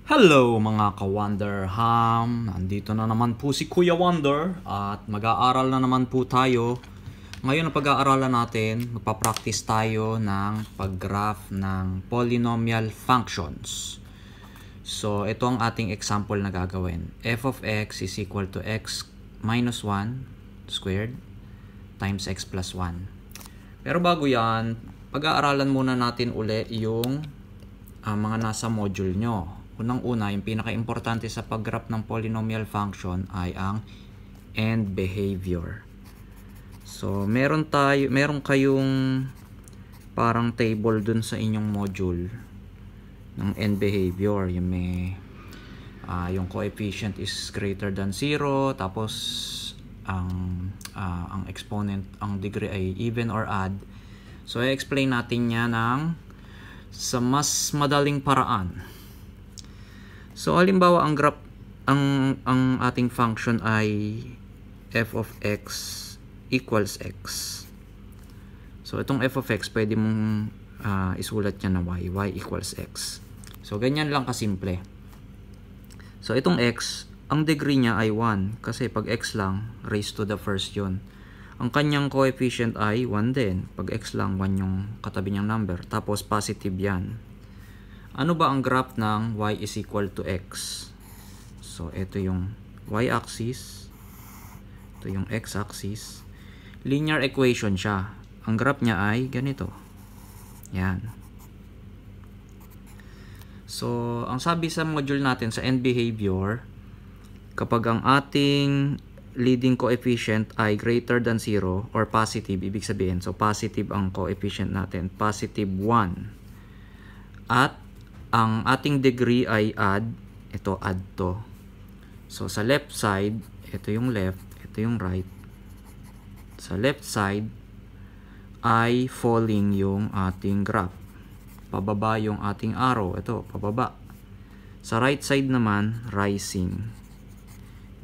Hello mga ka-Wonder Ham! Nandito na naman po si Kuya Wonder at mag-aaral na naman po tayo. Ngayon ang pag-aaralan natin, magpa-practice tayo ng pag-graph ng polynomial functions. So ito ang ating example na gagawin. F of x is equal to x minus 1 squared times x plus 1. Pero bago yan, pag-aaralan muna natin uli yung mga nasa module nyo. Unang-una, yung pinaka-importante sa pag-graph ng polynomial function ay ang end behavior. So, meron kayong parang table dun sa inyong module ng end behavior. Yung may yung coefficient is greater than 0, tapos ang exponent, ang degree ay even or odd. So, i-explain natin yan sa mas madaling paraan. So halimbawa ang graph ang ating function ay f of x equals x. So itong f of x pwede mong isulat niya na y equals x. So ganyan lang kasimple. So itong x, ang degree niya ay 1 kasi pag x lang raised to the first 'yon. Ang kanyang coefficient ay 1 din. Pag x lang 1 yung katabi niyang number, tapos positive 'yan. Ano ba ang graph ng y is equal to x? So, ito yung y-axis. Ito yung x-axis. Linear equation siya. Ang graph niya ay ganito. Yan. So, ang sabi sa module natin sa end behavior, kapag ang ating leading coefficient ay greater than 0 or positive, ibig sabihin, so positive ang coefficient natin, positive 1. At ang ating degree ay odd, ito odd to. So sa left side, ito yung left, ito yung right. Sa left side ay falling yung ating graph. Pababa yung ating arrow, ito pababa. Sa right side naman, rising.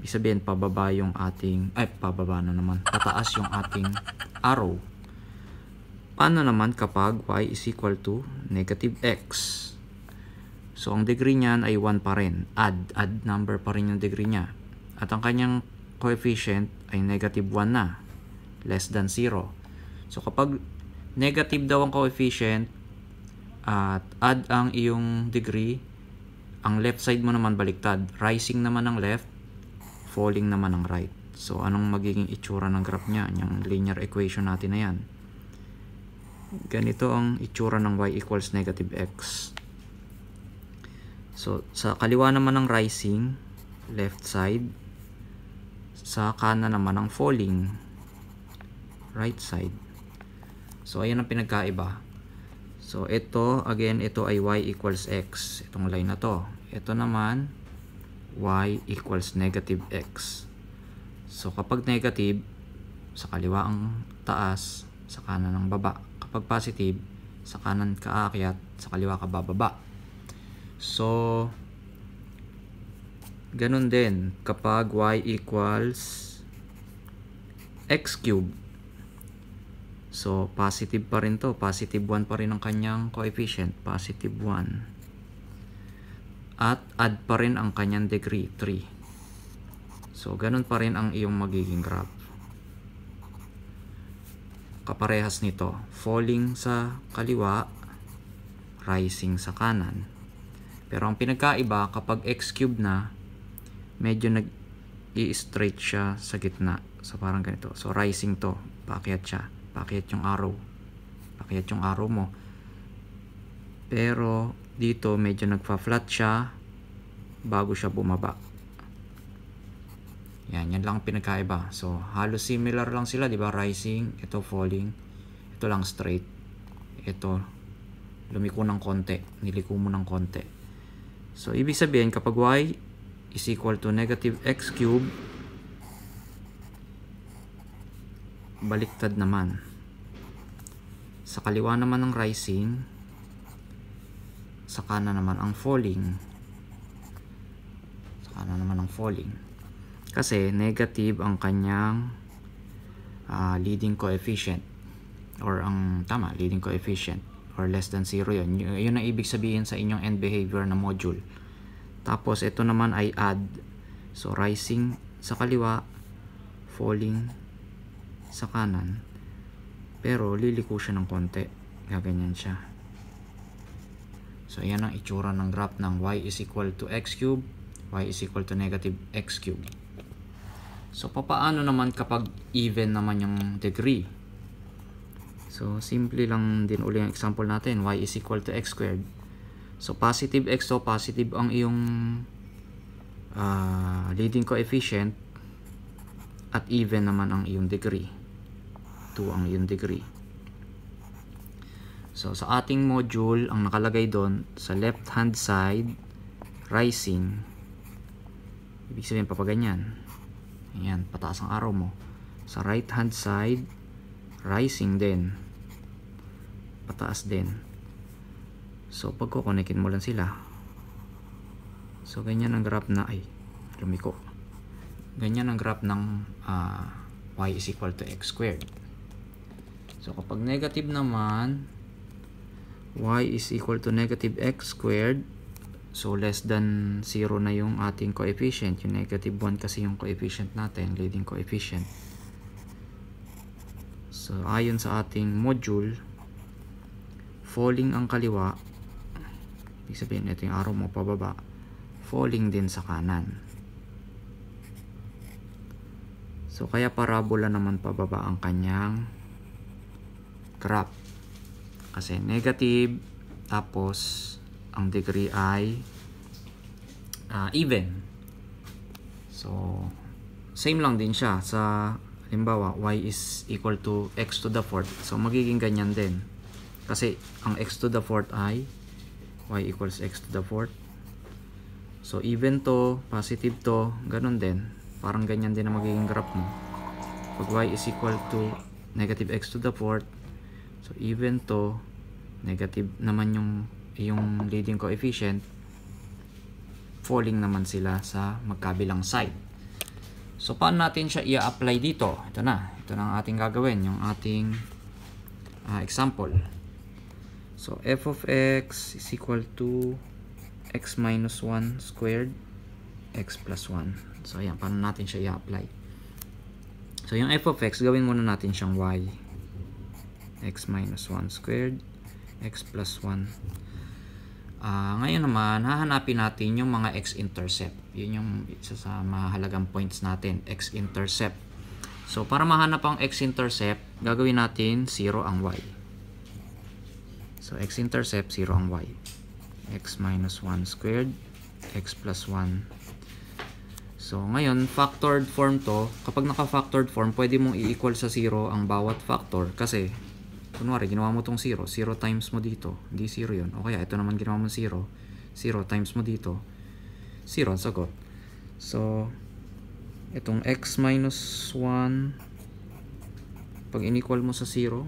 Ibig sabihin pababa yung ating, pababa na naman, pataas yung ating arrow. Paano naman kapag y is equal to negative x? So, ang degree niyan ay 1 pa rin. Odd number pa rin yung degree niya. At ang kanyang coefficient ay negative 1 na. Less than 0. So, kapag negative daw ang coefficient at odd ang iyong degree, ang left side mo naman baliktad. Rising naman ang left, falling naman ang right. So, anong magiging itsura ng graph niya? Yung linear equation natin na yan. Ganito ang itsura ng y equals negative x. So, sa kaliwa naman ng rising, left side. Sa kanan naman ng falling, right side. So, ayan ang pinagkaiba. So, ito, again, ito ay y equals x. Itong line na to. Ito naman, y equals negative x. So, kapag negative, sa kaliwa ang taas, sa kanan ang baba. Kapag positive, sa kanan ka aakyat, sa kaliwa ka bababa. So, ganun din kapag y equals x cube. So, positive pa rin to. Positive 1 pa rin ang kanyang coefficient. Positive 1. At add pa rin ang kanyang degree, 3. So, ganun pa rin ang iyong magiging graph. Kaparehas nito. Falling sa kaliwa, rising sa kanan. Pero ang pinagkaiba, kapag x cube na, medyo nag-i-straight siya sa gitna. So, parang ganito. So, rising to. Paakyat siya. Paakyat yung arrow. Paakyat yung arrow mo. Pero, dito, medyo nagpa-flat siya bago siya bumaba. Yan lang ang pinagkaiba. So, halos similar lang sila, di ba? Rising, ito falling. Ito lang straight. Ito, lumiko ng konti. Niliko mo ng konti. So, ibig sabihin, kapag y is equal to negative x cube, baliktad naman. Sa kaliwa naman ng rising, sa kanan naman ang falling. Sa kanan naman ang falling. Kasi negative ang kanyang leading coefficient. Or leading coefficient. or less than 0 yun. Yun ang ibig sabihin sa inyong end behavior na module. Tapos ito naman ay add. So rising sa kaliwa, falling sa kanan. Pero liliko siya ng konti. Gaganyan siya. So ayan ang itsura ng graph ng y is equal to x cube, y is equal to negative x cube. So papaano naman kapag even naman yung degree? So simple lang din uli ang example natin. Y is equal to x squared. So positive x to, positive ang iyong leading coefficient, at even naman ang iyong degree. 2 ang iyong degree. So sa ating module, ang nakalagay doon sa left hand side, rising. Ibig sabihin papaganyan. Ayan, pataas ang arrow mo. Sa right hand side, rising din. Pataas din. So pag kukonekin mo lang sila. So ganyan ang graph na, ay lumiko. Ganyan ang graph ng y is equal to x squared. So kapag negative naman, y is equal to negative x squared. So less than 0 na yung ating coefficient. Yung negative 1 kasi yung coefficient natin, leading coefficient. So ayon sa ating module, falling ang kaliwa. Ibig sabihin, ito yung arrow mo pababa. Falling din sa kanan. So kaya parabola naman pababa ang kanyang graph. Kasi negative, tapos ang degree ay even. So same lang din siya sa halimbawa y is equal to x to the fourth. So magiging ganyan din. Kasi ang x to the fourth ay y equals x to the fourth. So even to, positive to, ganun din. Parang ganyan din ang magiging graph mo. Pag y is equal to negative x to the fourth, so even to, negative naman yung leading coefficient, falling naman sila sa magkabilang side. So paano natin siya i-apply dito? Ito na ang ating gagawin, yung ating example. So f of x is equal to x minus 1 squared, x plus 1. So ayan, paano natin siya i-apply? So yung f of x, gawin muna natin siyang y. X minus 1 squared, x plus 1. Ngayon naman, hahanapin natin yung mga x-intercept. Yun yung isa sa mahalagang points natin, x-intercept. So para mahanap ang x-intercept, gagawin natin 0 ang y. So x-intercept, 0 ang y. X minus 1 squared, x plus 1. So ngayon, factored form to. Kapag naka-factored form, pwede mong i-equal sa 0 ang bawat factor. Kasi, kunwari, ginawa mo tong 0. 0 times mo dito. Hindi 0 yun. O kaya, ito naman ginawa mo 0. 0 times mo dito. 0 ang sagot. So, itong x minus 1, pag in-equal mo sa 0,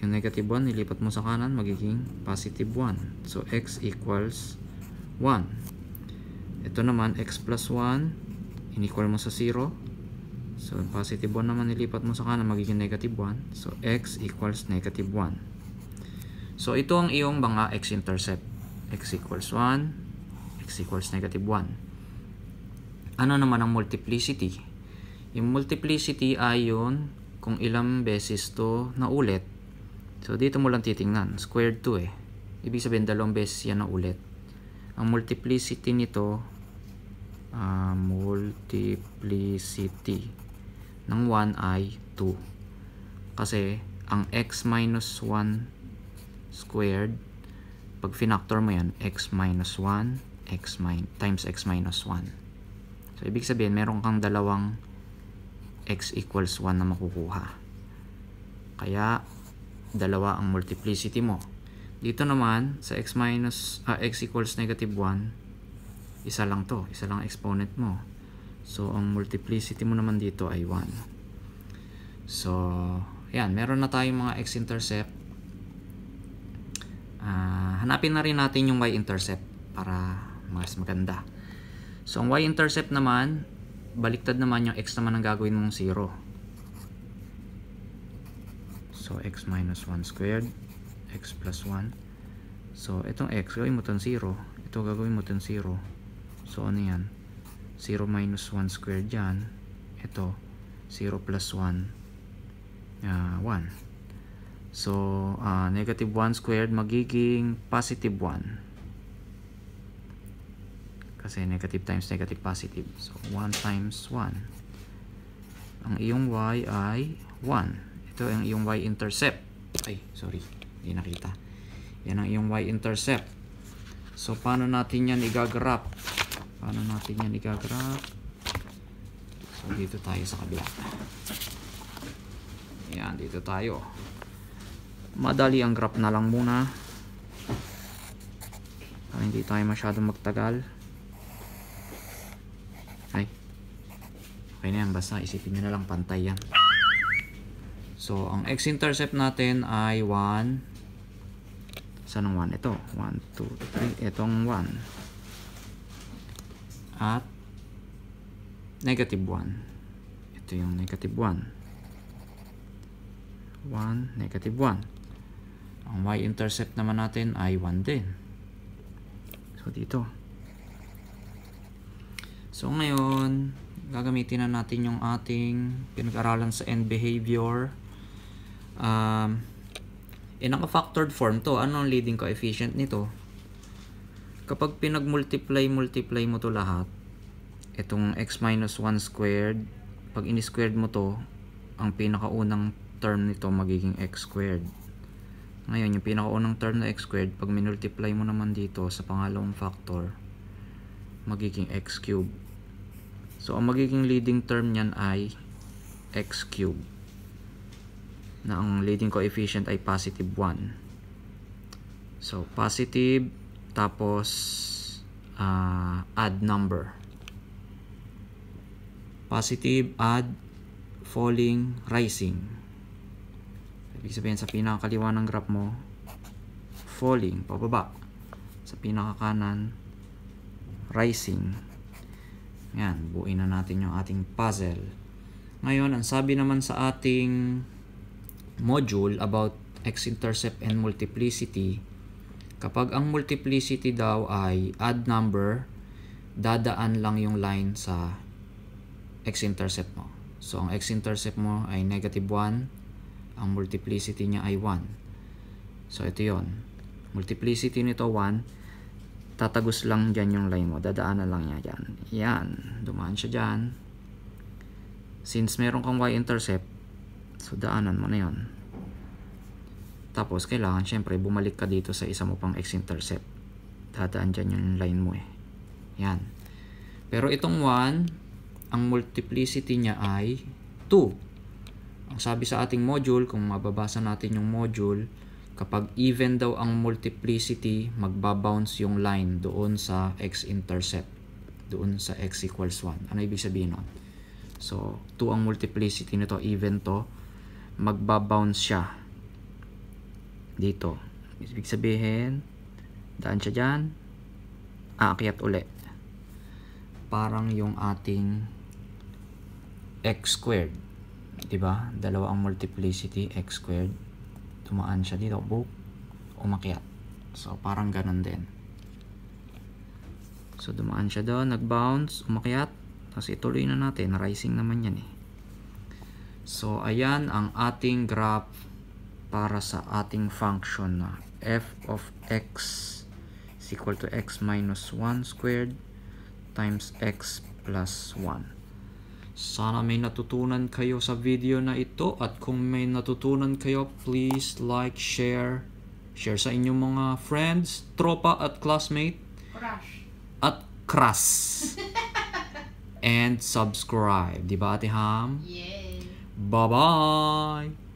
yung negative 1, nilipat mo sa kanan, magiging positive 1. So, x equals 1. Ito naman, x plus 1, in-equal mo sa 0. So, positive 1 naman nilipat mo sa kanan, magiging negative 1. So, x equals negative 1. So, ito ang iyong mga x-intercept. X equals 1, x equals negative 1. Ano naman ang multiplicity? Yung multiplicity ay yun kung ilang beses to naulit. So, dito mo lang titingnan. Squared 2 eh. Ibig sabihin, 2 beses yan naulit. Ang multiplicity nito, multiplicity ng 1 ay 2. Kasi, ang x minus 1 squared, pag finactor mo yan, x minus 1 times x minus 1. So, ibig sabihin, meron kang dalawang x equals 1 na makukuha. Kaya, dalawa ang multiplicity mo. Dito naman, sa x equals negative 1, isa lang to. Isa lang exponent mo. So, ang multiplicity mo naman dito ay 1. So, yan. Meron na tayong mga x-intercept. Hanapin na rin natin yung y-intercept para mas maganda. So, ang y-intercept naman, baliktad naman yung x naman ang gagawin mong 0. So, x minus 1 squared, x plus 1. So, itong x, gawin mo itong 0. Ito, gagawin mo itong 0. So, ano yan? 0 minus 1 squared yan. Ito, 0 plus 1. 1. So, negative 1 squared magiging positive 1. Kasi negative times negative positive. So, 1 times 1. Ang iyong y ay 1. Ito ang iyong y-intercept. Ay, sorry. Hindi nakita. Yan ang iyong y-intercept. So, paano natin yan igagraph? So, dito tayo sa kabila. Yan, dito tayo. Madali ang graph na lang muna. Para hindi tayo masyadong magtagal. Ay. Okay na yan. Basta isipin nyo na lang pantay yan. So, ang x-intercept natin ay 1. Saan ang 1? Ito. 1, 2, 3. Itong 1. At negative 1. Ito yung negative 1. 1, negative 1. Ang y-intercept naman natin ay 1 din. So, dito. So, ngayon, gagamitin na natin yung ating pinag-aralan sa end behavior. Naka-factored form to. Ano ang leading coefficient nito? Kapag pinag-multiply mo to lahat, itong x minus 1 squared, pag in-squared mo to, ang pinakaunang term nito magiging x squared. Ngayon, yung pinakaunang term na x squared, pag minultiply mo naman dito sa pangalawang factor, magiging x cube. So, ang magiging leading term niyan ay x cube. Na ang leading coefficient ay positive 1. So, positive, tapos add number. Positive, add, falling, rising. Ibig sabihin sa pinakakaliwa ng graph mo, falling, pababa. Sa pinakakanan, rising. Yan, buuin na natin yung ating puzzle. Ngayon, ang sabi naman sa ating module about x-intercept and multiplicity, kapag ang multiplicity daw ay add number, dadaan lang yung line sa x-intercept mo. So, ang x-intercept mo ay negative 1. Ang multiplicity niya ay 1. So, ito yon. Multiplicity nito 1. Tatagos lang dyan yung line mo. Dadaanan lang niya dyan. Yan. Dumaan siya dyan. Since meron kang y-intercept, so, daanan mo na yon. Tapos, kailangan syempre bumalik ka dito sa isa mo pang x-intercept. Dadaan dyan yung line mo eh. Yan. Pero itong 1, ang multiplicity niya ay 2. Ang sabi sa ating module, kung mababasa natin yung module, kapag even daw ang multiplicity, magbabounce yung line doon sa x-intercept. Doon sa x equals 1. Ano ibig sabihin nun? So, 2 ang multiplicity nito, even to, magbabounce siya dito. Ibig sabihin, daan siya dyan, aakyat uli. Parang yung ating x squared. Diba? Dalawa ang multiplicity, x squared. Tumaan siya dito, book, umakyat. So, parang ganun din. So, dumaan siya doon, nag-bounce, umakyat. Tapos, ituloy na natin. Rising naman yan eh. So, ayan ang ating graph para sa ating function na f of x is equal to x minus 1 squared times x plus 1. Sana may natutunan kayo sa video na ito, at kung may natutunan kayo, please like, share sa inyong mga friends, tropa at classmate, crush and subscribe. Diba, Ate Ham? Yeah. Bye-bye!